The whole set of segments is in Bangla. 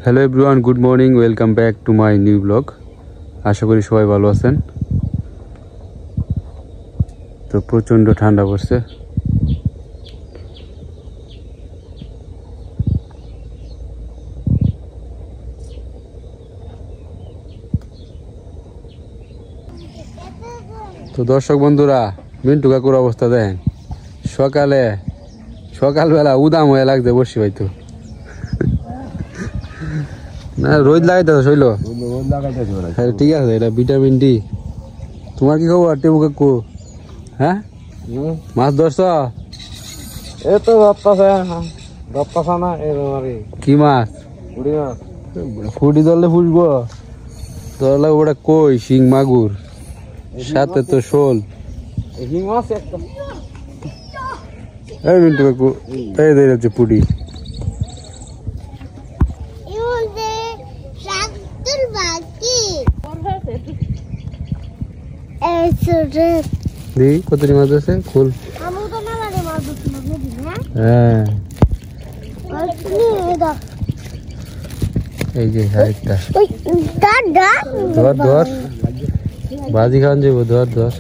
Hello everyone, good morning, welcome back to my new blog. আশা করি সবাই ভালো আছেন। তো প্রচণ্ড ঠান্ডা পড়ছে। তো দর্শক বন্ধুরা, মিন্টু কাকুর অবস্থা দেখেন। সকালবেলা উদাম হয়ে লাগছে বসি হয়তো না, রোদ লাগাইতে শৈল ঠিক আছে, এটা ভিটামিন ডি। তোমার কি খবর টেবু কাকু? হ্যাঁ, মাছ ধরছ? কি মাছ? ফুটি ধরলে ফুটবো, ধরলে ওটা কই শিং মাগুর, সাথে তো শোল। এই মিন্টু কাকু, এই হচ্ছে পুটি। কতটি মাছ আছে? ফুল। হ্যাঁ, এই যে ধর ধর, বাজি খাওয়ান যাবো, ধর ধর।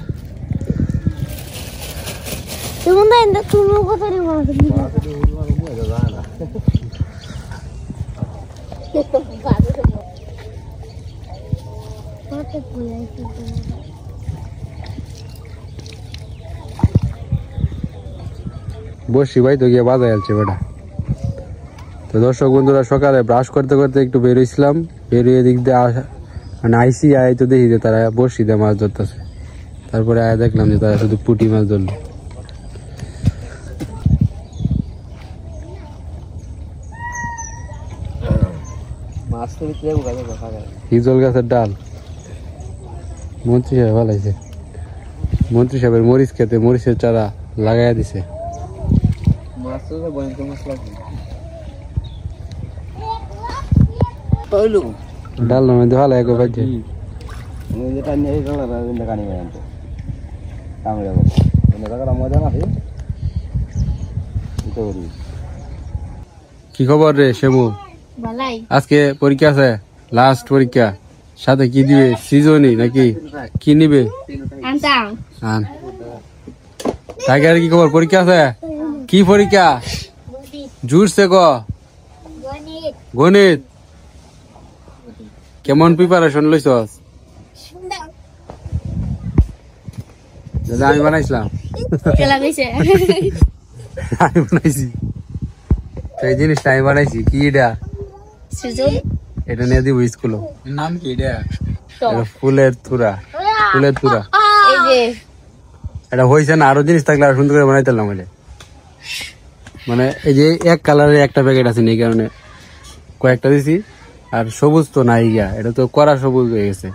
বসি ভাই তো গিয়ে বাজায় আলছে বেটা। তো দর্শক বন্ধুরা, সকালে ব্রাশ করতে করতে একটু বেরোইছিলাম, বেরিয়ে দিক দিয়ে মানে আইসি আয় তো দেখি যে তারা বসি দিয়ে মাছ ধরতেছে। তারপরে আয় দেখলাম যে তারা শুধু পুঁটি মাছ ধরলো। হিজল গাছের ডাল মন্ত্রী সাহেব ভালাইছে। মন্ত্রী সাহেবের মরিচ খেতে মরিচের চারা লাগাইয়া দিছে। ডাল মধ্যে ভালো এক বাজে। কি খবর রে শেবু? আজকে পরীক্ষা আছে, লাস্ট পরীক্ষা। সাথে কি দিবে? সিজনি নাকি কি নিবে? টাইগার কি খবর? পরীক্ষা আছে? কি পরীক্ষা? জুড়ছে গ গণিত। কেমন প্রিপারেশন লইছস? আমি বানাইছিলাম, আমি বানাইছি এই জিনিসটা, আমি বানাইছি। কি এটা? এটা নিয়ে দিব স্কুল। নাম কি এটা? ফুলের তুরা। ফুলের তুরা এটা হয়েছে না? আরো জিনিস থাকলে আর সুন্দর করে বানাইতাম। মানে এই যে এক কালারের একটা প্যাকেট আছে, এই কারণে কয়েকটা দিছি। আর সবুজ তো নাই গিয়া, এটা তো কড়া সবুজ হয়ে গেছে।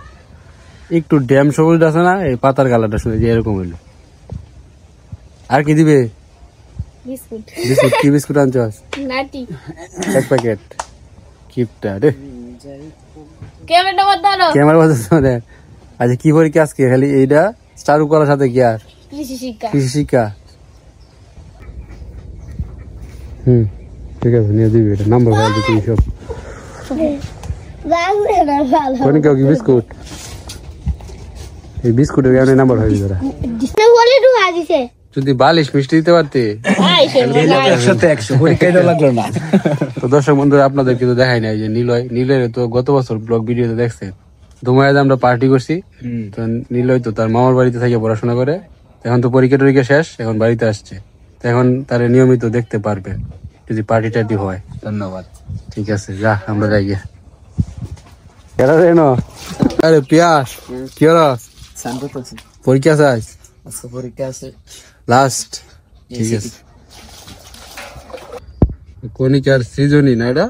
একটু ড্যাম সবুজ আছে না, এই পাতার কালারটা শুনে যে এরকম হইলো। আর কি দিবে? বিস্কুট। কি বিস্কুট আনছস? এক প্যাকেট। কিপটা রে, ক্যামেরা বলতে। আচ্ছা, কি পরীক্ষা আজকে? খালি এইটা চারু করার সাথে কি আর কৃষি শিক্ষা? ঠিক আছে, নিয়ে দিবি। এটা নাম্বার ভালো দিবি সব। কি বিস্কুট? এই বিস্কুটের কারণে নাম্বার হয় তোরা। যদি বালিশ মিষ্টি দিতে পারতে 100 পরীক্ষা লাগলো না। তো দর্শক বন্ধুরা, আপনাদের কিন্তু দেখাই নাই যে নীলয় তো গত বছর ব্লগ ভিডিওতে দেখছে, ধুমায়াতে আমরা পার্টি করছি। তো নীলয় তো তার মামার বাড়িতে থেকে পড়াশোনা করে, এখন তো পরীক্ষা টরীক্ষা শেষ, এখন বাড়িতে আসছে। তো এখন তারা নিয়মিত দেখতে পারবে যদি পার্টি টার্টি হয়। ধন্যবাদ। ঠিক আছে, যা আমরা যাই গিয়ে। আরে পিয়াস, কি হলো? পরীক্ষা আছে আজ? পরীক্ষা আছে লাস্ট। ঠিক আছে, কনিকার সিজনই না এটা?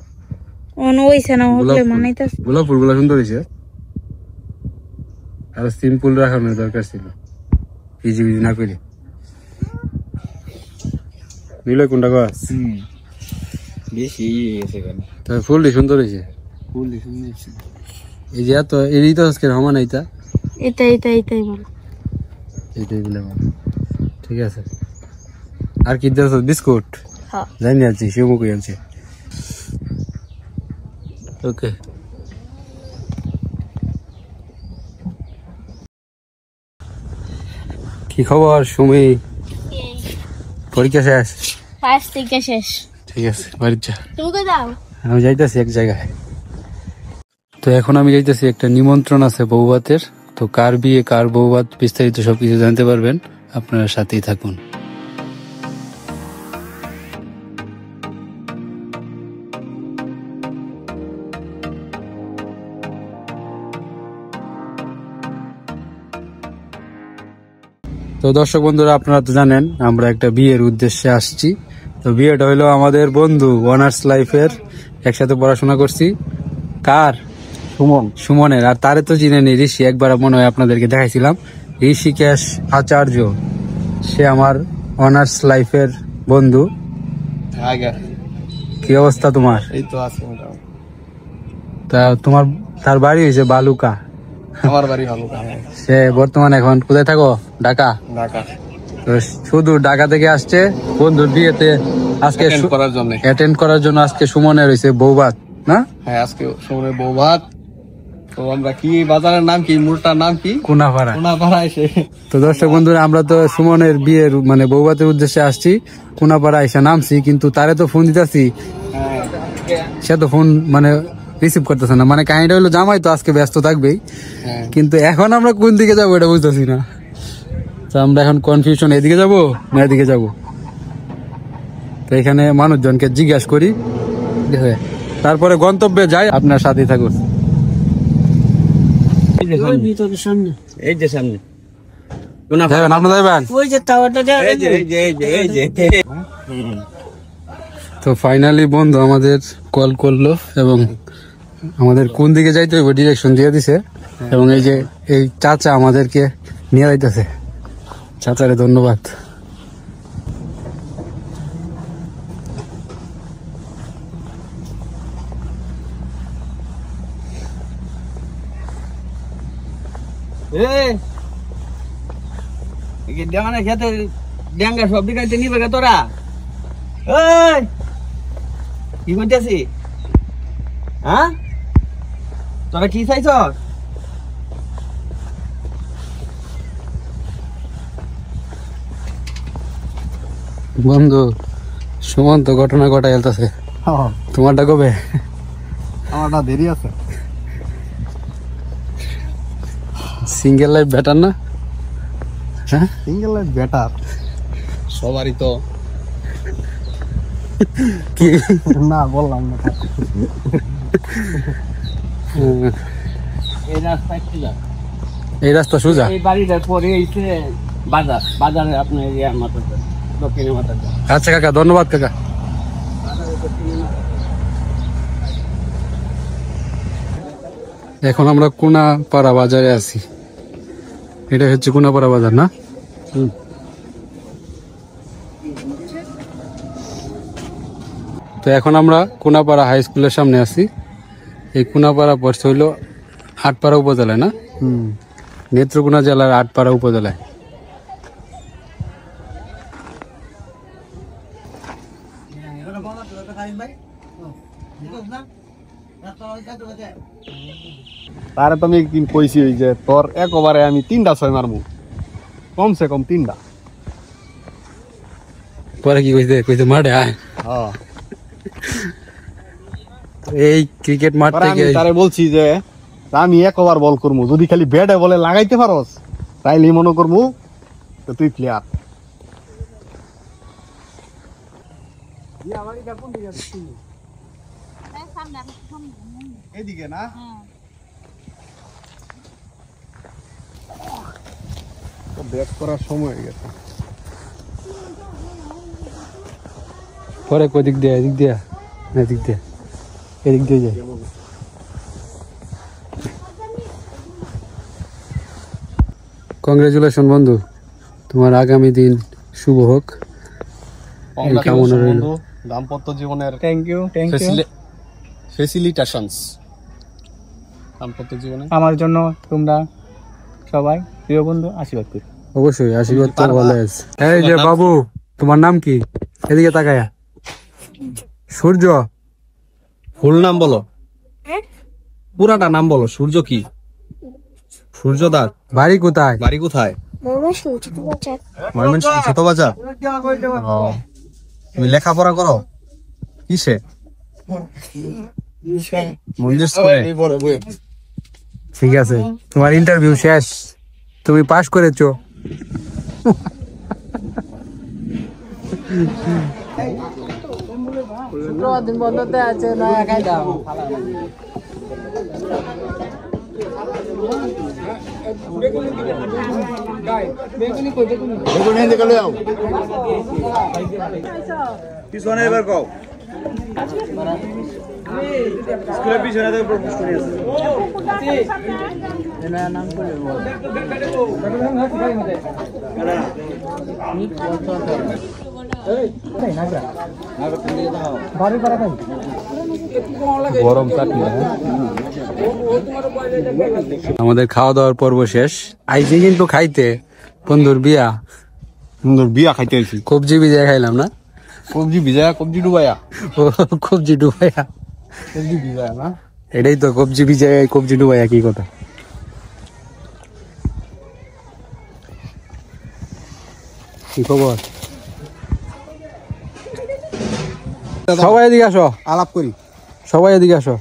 গোলাপ ফুল গুলা সুন্দর হয়েছে। আর সিম্পল রাখানোর দরকার ছিল, ইজি বিজি না করে। নিলে কোনটা গাছ? ফুলটি সুন্দর হয়েছে। এই যে এত এই তো আজকে সমান এইটা এটাই ভালো। ঠিক আছে। আর কি দিয়েছ? বিস্কুট? জানি আছি, শিবমুখী আনছে। ওকে। কি খবর সুমি? পরীক্ষা শেষ? ফার্স্ট থেকে শেষ। ঠিক আছে, বাড়ি যা। তুমি কই যাও? আমি যাইতেছি এক জায়গায়। তো এখন আমি যাইতেছি, একটা নিমন্ত্রণ আছে বৌভাতের। তো কার বিয়ে, কার বৌভাত, বিস্তারিত সবকিছু জানতে পারবেন, আপনারা সাথেই থাকুন। তো দর্শক বন্ধুরা, আপনারা তো জানেন আমরা একটা বিয়ের উদ্দেশ্যে আসছি। তো বিয়েটা হইলো আমাদের বন্ধু অনার্স লাইফের, একসাথে পড়াশোনা করছি। কার? সুমনের। আর তারে তো চিনেনি, ঋষি, একবার মনে হয় আপনাদেরকে দেখাইছিলাম, ঋষিকেশ আচার্য। সে আমার অনার্স লাইফের বন্ধু। কি অবস্থা তোমার? এই তো আছে মোটামুটি। তা তোমার, তার বাড়ি হয়েছে বালুকা। আমার বাড়ি ভালো। সে বর্তমানে এখন কোথায় থাকো? ঢাকা। ঢাকা তো শুধু ঢাকা থেকে আসছে বন্ধুর বিয়েতে আজকে অ্যাটেন্ড করার জন্য। আজকে সুমনের হয়েছে বৌভাত না? হ্যাঁ, আজকে সুমনের বৌভাত। তো আমরা কি বাজারের নাম কি, মোড়টার নাম কি? কুনাপাড়া। কুনাপাড়া এসে। তো দর্শক বন্ধুরা, আমরা তো সুমনের বিয়ের মানে বৌভাতের উদ্দেশ্যে আসছি, কুনাপাড়া এসে নামছি, কিন্তু তারে তো ফোন দিতেছি, সে তো ফোন মানে রিসিভ করতেছে না। মানে কাহিনীটা হলো, জামাই তো আজকে ব্যস্ত থাকবেই, কিন্তু এখন আমরা কোন দিকে যাবো এটা বুঝতেছি না। তো আমরা এখন কনফিউশন, এদিকে যাবো না এদিকে যাবো। তো এখানে মানুষজনকে জিজ্ঞাসা করি, তারপরে গন্তব্যে যাই। আপনার সাথেই থাকুন। এই যে সামনে তো ফাইনালি বন্ধু আমাদের কল করলো এবং আমাদের কোন দিকে যাইতে হবে ডিরেকশন দিয়ে দিছে। এবং এই যে এই চাচা আমাদেরকে নিয়ে যাইতেছে, চাচারে ধন্যবাদ। খেতে ড্যাঙ্গা সব দিকে নিবে তোরা। কি করতেছি? হ্যাঁ, তোরা কি চাইছ? বন্ধু সুমন তো ঘটনা ঘটাই যাইতেছে, তোমারটা কবে? আমারটা দেরি আছে। সিঙ্গেল লাইফ বেটার না? হ্যাঁ, সিঙ্গেল লাইফ বেটার সবারই তো। কি না বললাম না। এই রাস্তা সোজা? এই বাড়িটার পরে এইছে বাজার, বাজারে আপনার দক্ষিণে মাথার। আচ্ছা কাকা, ধন্যবাদ কাকা। এখন আমরা কুনাপাড়া বাজারে আছি। এটা হচ্ছে কুনাপাড়া বাজার না? তো এখন আমরা কুনাপাড়া হাই স্কুলের সামনে আছি। এই কুনাপাড়া পড়ছে হইলো আটপাড়া উপজেলায় না? নেত্রকোনা জেলার আটপাড়া উপজেলায়। তারে তো আমি একদিন কইছি ওই যে তোর একবারে আমি 3টা 6 মারবো, কমসে কম 3টা। পরে কি কইছে? কইছে মাঠে আয়। হ্যাঁ, এই ক্রিকেট মাঠ থেকে তারে বলছি যে আমি একবার বল করবো, যদি খালি ব্যাটে বলে লাগাইতে পারস তাইলে মনে করবো তো তুই প্লেয়ার। এইদিকে না? ব্যাট করার সময় হয়ে গেছে। পরে কই দিক দিয়ে? এদিক দিয়ে না এদিক দিয়ে? এদিক দিয়ে যাই। কংগ্রেচুলেশন বন্ধু, তোমার আগামী দিন শুভ হোক। কামনা রইল। দাম্পত্য জীবনের থ্যাংক ইউ ফেসিলিটেশনস। দাম্পত্য জীবনে আমার জন্য তোমরা সবাই প্রিয় বন্ধু আশীর্বাদ করি। অবশ্যই আশীর্বাদ তো ভালো আছে। এই যে বাবু, তোমার নাম কি? এদিকে তাকায়া। সূর্য। ফুল নাম বলো। পুরাটা নাম বলো। সূর্য কি? সূর্যদাস। বাড়ি কোথায়? বাড়ি কোথায়? ময়মনসিংহ ছোট বাজার। ও, তুমি লেখাপড়া করো কিসে? মঞ্জুর স্কুলে। ঠিক আছে, তোমার ইন্টারভিউ শেষ, তুমি পাস করেছো। দিন বন্ধতে আছে না একাই দাও। পিছনে এবার কও। স্কুলের পিছনে তো প্রপোজ করে আছে। নাম করে বল। গরম চাটনি। আমাদের খাওয়া দাওয়ার পর্ব শেষ। আইছি কিন্তু খাইতে বন্ধুর বিয়া। সুন্দর বিয়া খাইতে আইছি। কবজি ভিজায় খাইলাম না? কবজি ভিজা, কবজি ডুবাইয়া। ও কবজি ডুবাইয়া। কবজি ভিজা না? এটাই তো কবজি ভিজায় কবজি ডুবাইয়া, কি কথা। কি খবর? সবাই এদিকে আসো, আলাপ করি। সবাই এদিকে আসো।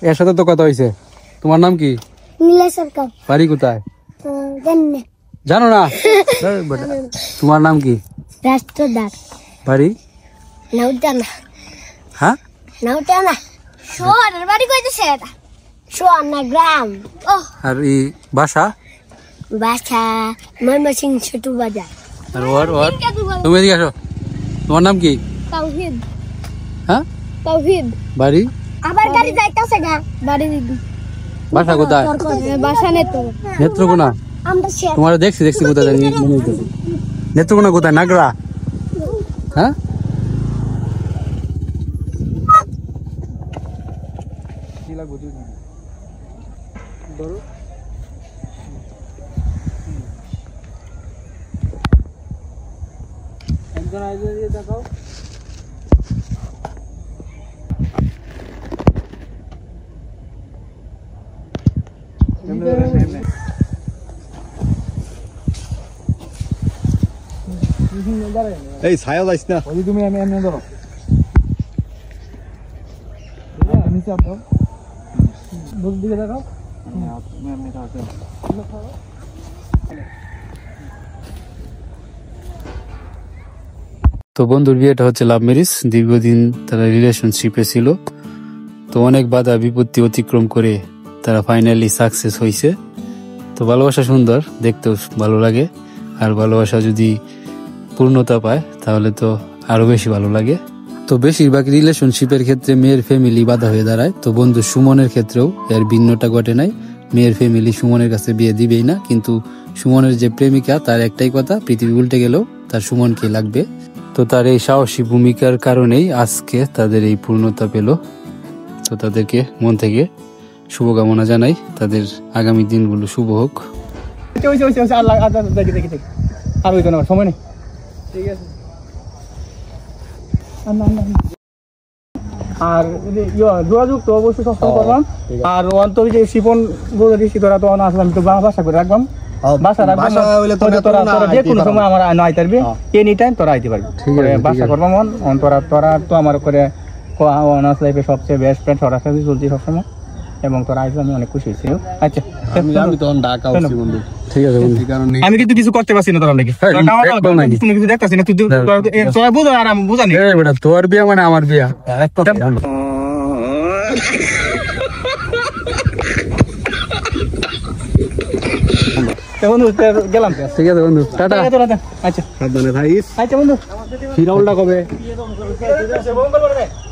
এর সাথে তো কথা হয়েছে। তোমার নাম কি? নীলা সরকার। বাড়ি কোথায়? জানি জানো না? তোমার নাম কি? রাষ্ট্রদাস। বাড়ি? নাউটানা। হ্যাঁ, নাউটানা। শহরের বাড়ি কইতেছে এটা? শহর না গ্রাম? ও আর এই বাসা? বাসা ময়মনসিংহ ছোট বাজার। আর ওর তুমি এদিকে আসো। তোমার নাম কি? তাওহিদ। হ্যাঁ, তাওহিদ। বাড়ি? আবার গাড়ি যাইতাছে না বাড়ি। বাসা কোথায়? বাসা নেই তো। নেত্রকোনা। আমরা শেয়ার। তোমার দেখছি কোথায় জানি মনে হইতেছে। নেত্রকোনা কোথায়? নাগরা? হ্যাঁ, দেখাও। এই ছায়া যাইস না। ওই তুমি আমি এমনি ধরো নিচে আসো, বুঝ দিকে দেখাও। তো বন্ধুর বিয়েটা হচ্ছে লাভ ম্যারেজ। দীর্ঘদিন তারা রিলেশনশিপে ছিল, তো অনেক বাধা বিপত্তি অতিক্রম করে তারা ফাইনালি সাকসেস হয়েছে। তো ভালোবাসা সুন্দর, দেখতেও ভালো লাগে, আর ভালোবাসা যদি পূর্ণতা পায় তাহলে তো আরো বেশি ভালো লাগে। তো বেশিরভাগ রিলেশনশিপের ক্ষেত্রে মেয়ের ফ্যামিলি বাধা হয়ে দাঁড়ায়। তো বন্ধু সুমনের ক্ষেত্রেও এর ভিন্নটা ঘটে নাই। মেয়ের ফ্যামিলি সুমনের কাছে বিয়ে দিবেই না, কিন্তু সুমনের যে প্রেমিকা তার একটাই কথা, পৃথিবী উল্টে গেলেও তার সুমনকে লাগবে। তো তার এই সাহসী ভূমিকার কারণেই আজকে তাদের এই পূর্ণতা পেল। তো তাদেরকে মন থেকে শুভকামনা জানাই, তাদের আগামী দিনগুলো শুভ হোক। আর ওই সময় নেই। ঠিক আছে, আর যোগাযোগ তো অবশ্যই সবসময় করলাম। আর অন্তর যে শিপন বলে দিচ্ছি, তোরা তো আসলাম তো বাসা করে রাখবাম। বাসা রাখবাম, তোরা যে কোনো সময় আমার আইতে পারবি, এনি টাইম তোরা আইতে পারবি। বাসা করবাম। তোরা তো আমার করে অনার্স লাইফে সবচেয়ে বেস্ট ফ্রেন্ড, সরাসরি চলছি সবসময়, এবং তোরা আইসে আমি অনেক খুশি হয়েছি। আচ্ছা, আমি তখন ঢাকা আসছি বন্ধু। ঠিক আছে বন্ধু, আমি কিন্তু কিছু করতে পারছি না তোরা লেগে, তুমি কিছু দেখতেছি না, তোরা বুঝো আর আমি বুঝানি। তোর বিয়া মানে আমার বিয়া। বন্ধু গেলাম। ঠিক আছে বন্ধু, টাটা। আচ্ছা সাবধানে থাকিস। আচ্ছা বন্ধু, ফিরাউলটা কবে?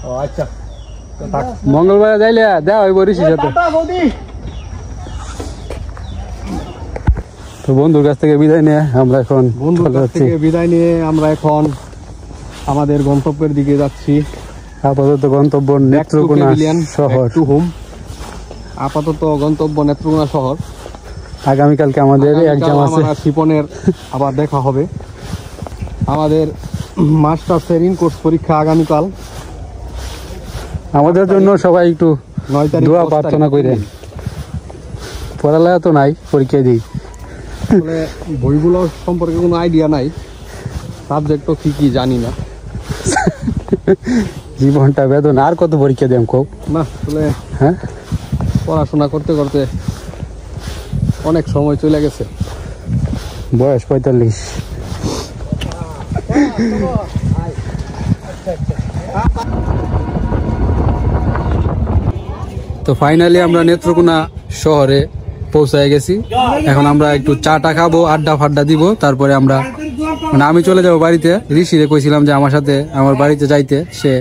ও আচ্ছা, মঙ্গলবার যাইলে দেওয়া হইব ঋষির সাথে। তো বন্ধুর কাছ থেকে বিদায় নিয়ে আমরা এখন আমাদের গন্তব্যের দিকে যাচ্ছি। আপাতত গন্তব্য নেত্রকোনা শহর। আপাতত গন্তব্য নেত্রকোনা শহর। আগামীকালকে আমাদের এক্সাম আছে। শিপনের আবার দেখা হবে। আমাদের মাস্টার্সের ইন কোর্স পরীক্ষা আগামীকাল। আমাদের জন্য সবাই একটু 9 তারিখ দোয়া প্রার্থনা করেন। পড়ালেখা তো নাই, পরীক্ষা দিই। আসলে বইগুলো সম্পর্কে কোনো আইডিয়া নাই, সাবজেক্টও কি কি জানি না। জীবনটা বেদনা, আর কত পরীক্ষা দেন কো? না আসলে হ্যাঁ, পড়াশোনা করতে করতে অনেক সময় চলে গেছে। বয়স 45। তো ফাইনালি আমরা নেত্রকোনা শহরে পৌঁছায় গেছি। এখন আমরা একটু চাটা খাবো, আড্ডা ফাড্ডা দিব, তারপরে আমরা মানে আমি চলে যাব বাড়িতে। ঋষিরে কইছিলাম যে আমার সাথে আমার বাড়িতে যাইতে, সে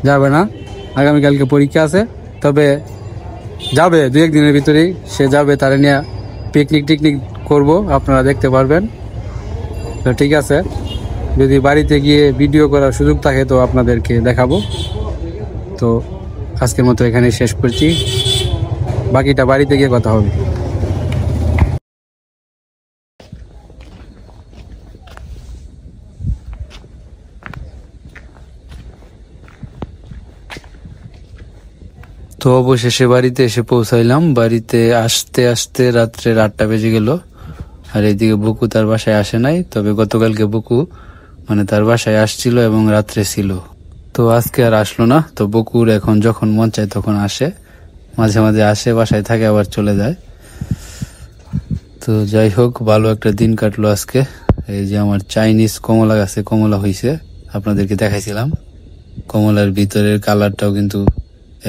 যাবে না, আগামীকালকে পরীক্ষা আছে। তবে যাবে 2-1 দিনের ভিতরেই সে যাবে, তারা নিয়ে পিকনিক টিকনিক করব, আপনারা দেখতে পারবেন। তো ঠিক আছে, যদি বাড়িতে গিয়ে ভিডিও করার সুযোগ থাকে তো আপনাদেরকে দেখাবো। তো আজকের মতো এখানে শেষ করছি, বাকিটা বাড়িতে গিয়ে কথা হবে। তো অবশেষে বাড়িতে এসে পৌঁছাইলাম। বাড়িতে আসতে আসতে রাত্রে 8টা বেজে গেল। আর এইদিকে বুকু তার বাসায় আসে নাই, তবে গতকালকে বুকু মানে তার বাসায় আসছিল এবং রাত্রে ছিল। তো আজকে আর আসলো না। তো বকুর এখন যখন মন চায় তখন আসে, মাঝে মাঝে আসে, বাসায় থাকে, আবার চলে যায়। তো যাই হোক, ভালো একটা দিন কাটলো আজকে। এই যে আমার চাইনিজ কমলা গাছে কমলা হয়েছে, আপনাদেরকে দেখাইছিলাম। কমলার ভিতরের কালারটাও কিন্তু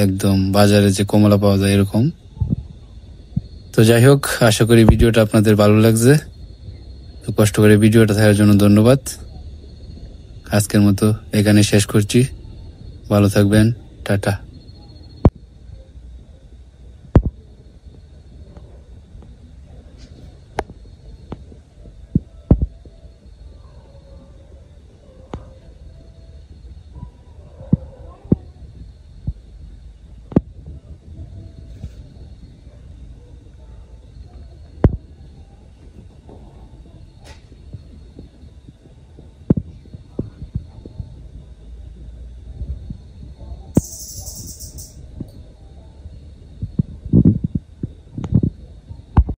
একদম বাজারে যে কমলা পাওয়া যায় এরকম। তো যাই হোক, আশা করি ভিডিওটা আপনাদের ভালো লাগছে। তো কষ্ট করে ভিডিওটা দেখার জন্য ধন্যবাদ। আজকের মতো এখানে শেষ করছি, ভালো থাকবেন, টাটা।